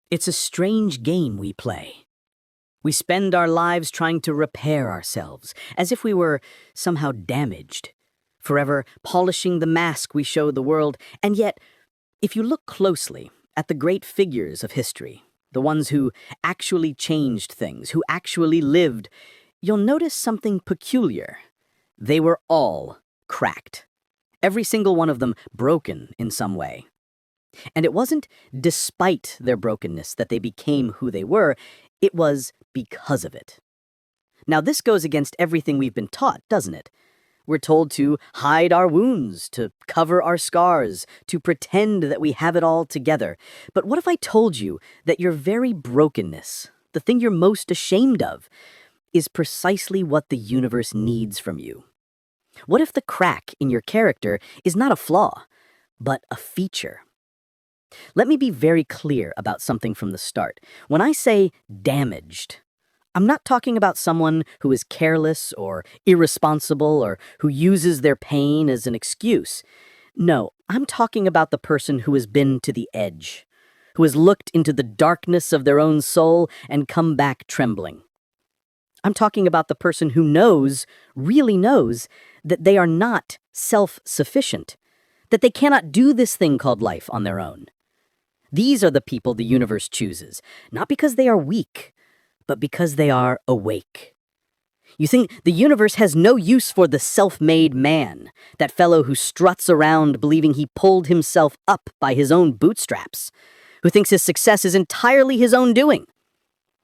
It's a strange game we play. We spend our lives trying to repair ourselves, as if we were somehow damaged, forever polishing the mask we show the world. And yet, if you look closely at the great figures of history, the ones who actually changed things, who actually lived, you'll notice something peculiar. They were all cracked. Every single one of them broken in some way. And it wasn't despite their brokenness that they became who they were, it was because of it. Now this goes against everything we've been taught, doesn't it? We're told to hide our wounds, to cover our scars, to pretend that we have it all together. But what if I told you that your very brokenness, the thing you're most ashamed of, is precisely what the universe needs from you? What if the crack in your character is not a flaw, but a feature? Let me be very clear about something from the start. When I say damaged, I'm not talking about someone who is careless or irresponsible or who uses their pain as an excuse. No, I'm talking about the person who has been to the edge, who has looked into the darkness of their own soul and come back trembling. I'm talking about the person who knows, really knows, that they are not self-sufficient, that they cannot do this thing called life on their own. These are the people the universe chooses, not because they are weak, but because they are awake. You think the universe has no use for the self-made man, that fellow who struts around believing he pulled himself up by his own bootstraps, who thinks his success is entirely his own doing.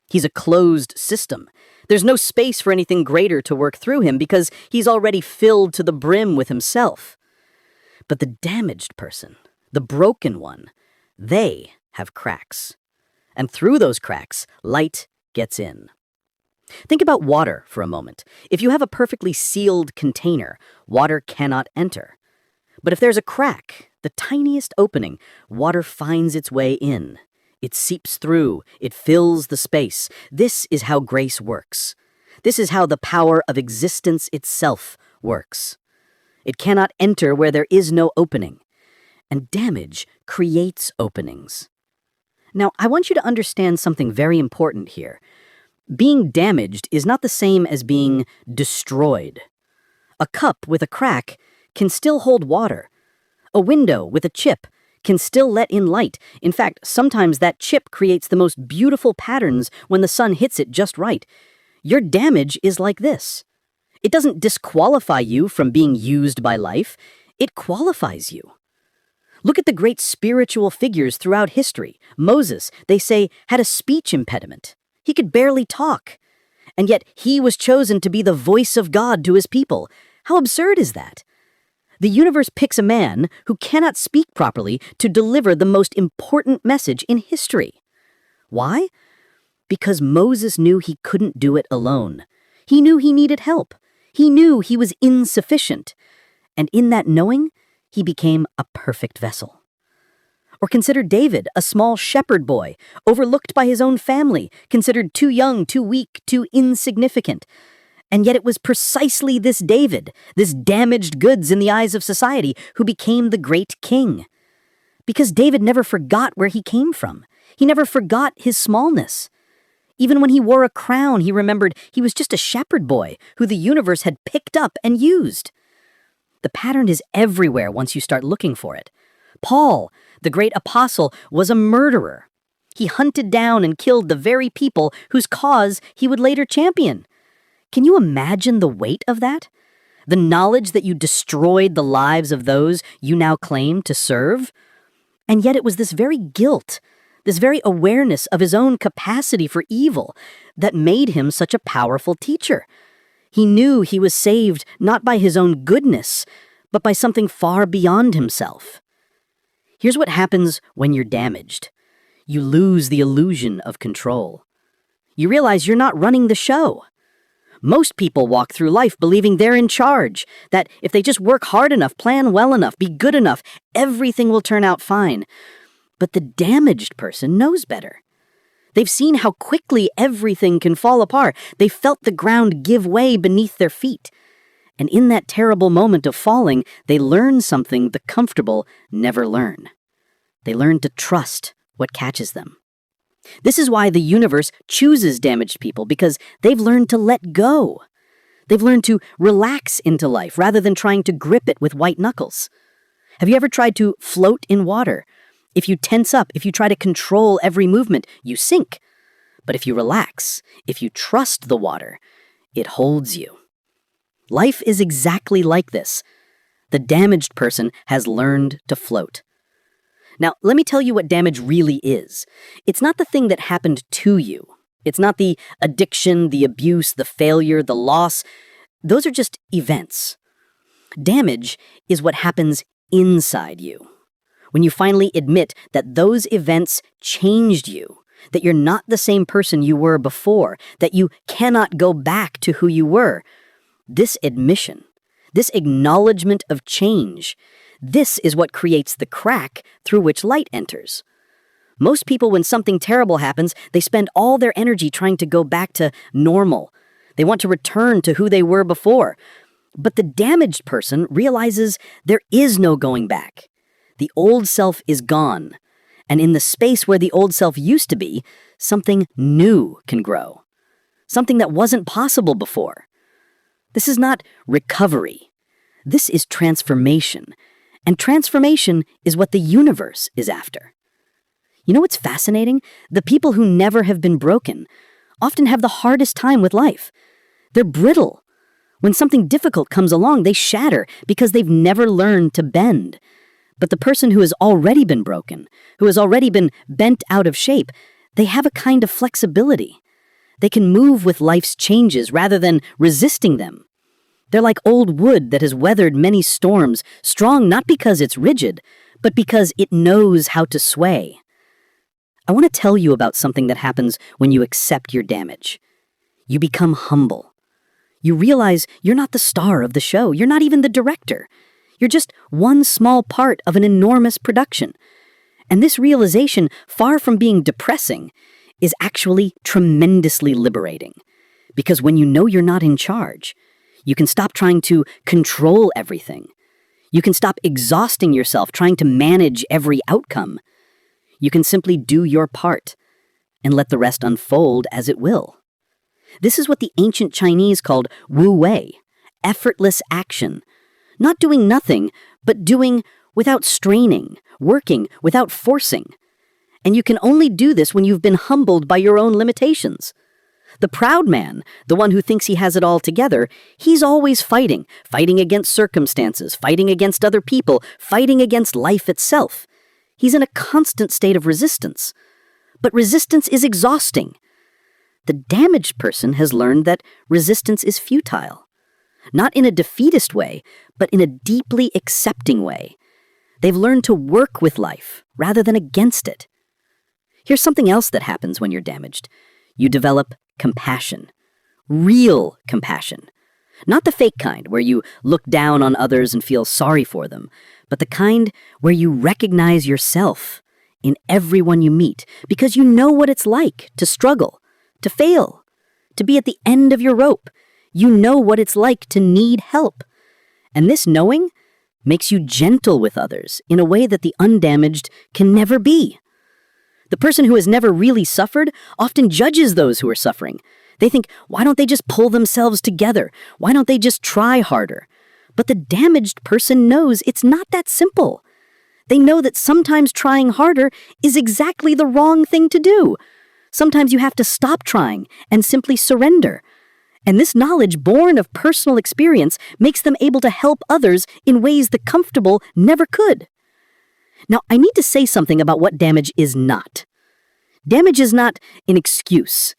He's a closed system. There's no space for anything greater to work through him because he's already filled to the brim with himself. But the damaged person, the broken one, they have cracks. And through those cracks, light gets in. Think about water for a moment. If you have a perfectly sealed container, water cannot enter. But if there's a crack, the tiniest opening, water finds its way in. It seeps through, it fills the space. This is how grace works. This is how the power of existence itself works. It cannot enter where there is no opening. And damage creates openings. Now, I want you to understand something very important here. Being damaged is not the same as being destroyed. A cup with a crack can still hold water. A window with a chip can still let in light. In fact, sometimes that chip creates the most beautiful patterns when the sun hits it just right. Your damage is like this. It doesn't disqualify you from being used by life. It qualifies you. Look at the great spiritual figures throughout history. Moses, they say, had a speech impediment. He could barely talk. And yet he was chosen to be the voice of God to his people. How absurd is that? The universe picks a man who cannot speak properly to deliver the most important message in history. Why? Because Moses knew he couldn't do it alone. He knew he needed help. He knew he was insufficient. And in that knowing, he became a perfect vessel. Or consider David, a small shepherd boy, overlooked by his own family, considered too young, too weak, too insignificant. And yet it was precisely this David, this damaged goods in the eyes of society, who became the great king. Because David never forgot where he came from. He never forgot his smallness. Even when he wore a crown, he remembered he was just a shepherd boy who the universe had picked up and used. The pattern is everywhere once you start looking for it. Paul, the great apostle, was a murderer. He hunted down and killed the very people whose cause he would later champion. Can you imagine the weight of that? The knowledge that you destroyed the lives of those you now claim to serve? And yet it was this very guilt, this very awareness of his own capacity for evil, that made him such a powerful teacher. He knew he was saved not by his own goodness, but by something far beyond himself. Here's what happens when you're damaged. You lose the illusion of control. You realize you're not running the show. Most people walk through life believing they're in charge, that if they just work hard enough, plan well enough, be good enough, everything will turn out fine. But the damaged person knows better. They've seen how quickly everything can fall apart. They felt the ground give way beneath their feet. And in that terrible moment of falling, they learn something the comfortable never learn. They learn to trust what catches them. This is why the universe chooses damaged people, because they've learned to let go. They've learned to relax into life rather than trying to grip it with white knuckles. Have you ever tried to float in water? If you tense up, if you try to control every movement, you sink. But if you relax, if you trust the water, it holds you. Life is exactly like this. The damaged person has learned to float. Now, let me tell you what damage really is. It's not the thing that happened to you. It's not the addiction, the abuse, the failure, the loss. Those are just events. Damage is what happens inside you. When you finally admit that those events changed you, that you're not the same person you were before, that you cannot go back to who you were. This admission, this acknowledgement of change, this is what creates the crack through which light enters. Most people, when something terrible happens, they spend all their energy trying to go back to normal. They want to return to who they were before. But the damaged person realizes there is no going back. The old self is gone. And in the space where the old self used to be, something new can grow. Something that wasn't possible before. This is not recovery. This is transformation. And transformation is what the universe is after. You know what's fascinating? The people who never have been broken often have the hardest time with life. They're brittle. When something difficult comes along, they shatter because they've never learned to bend. But the person who has already been broken, who has already been bent out of shape, they have a kind of flexibility. They can move with life's changes rather than resisting them. They're like old wood that has weathered many storms, strong not because it's rigid, but because it knows how to sway. I want to tell you about something that happens when you accept your damage. You become humble. You realize you're not the star of the show. You're not even the director. You're just one small part of an enormous production. And this realization, far from being depressing, is actually tremendously liberating. Because when you know you're not in charge, you can stop trying to control everything. You can stop exhausting yourself trying to manage every outcome. You can simply do your part and let the rest unfold as it will. This is what the ancient Chinese called Wu Wei, effortless action. Not doing nothing, but doing without straining, working without forcing. And you can only do this when you've been humbled by your own limitations. The proud man, the one who thinks he has it all together, he's always fighting against circumstances, fighting against other people, fighting against life itself. He's in a constant state of resistance. But resistance is exhausting. The damaged person has learned that resistance is futile. Not in a defeatist way, but in a deeply accepting way. They've learned to work with life rather than against it. Here's something else that happens when you're damaged. You develop compassion. Real compassion. Not the fake kind where you look down on others and feel sorry for them, but the kind where you recognize yourself in everyone you meet because you know what it's like to struggle, to fail, to be at the end of your rope. You know what it's like to need help. And this knowing makes you gentle with others in a way that the undamaged can never be. The person who has never really suffered often judges those who are suffering. They think, why don't they just pull themselves together? Why don't they just try harder? But the damaged person knows it's not that simple. They know that sometimes trying harder is exactly the wrong thing to do. Sometimes you have to stop trying and simply surrender. And this knowledge, born of personal experience, makes them able to help others in ways the comfortable never could. Now, I need to say something about what damage is not. Damage is not an excuse.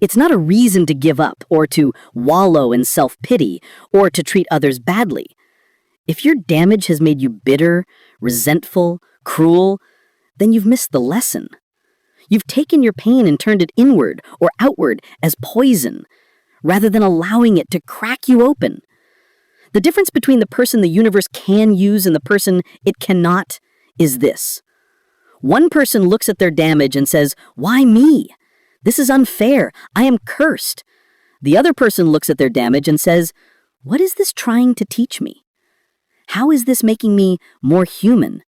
It's not a reason to give up or to wallow in self-pity or to treat others badly. If your damage has made you bitter, resentful, cruel, then you've missed the lesson. You've taken your pain and turned it inward or outward as poison, rather than allowing it to crack you open. The difference between the person the universe can use and the person it cannot is this. One person looks at their damage and says, "Why me? This is unfair. I am cursed." The other person looks at their damage and says, "What is this trying to teach me? How is this making me more human,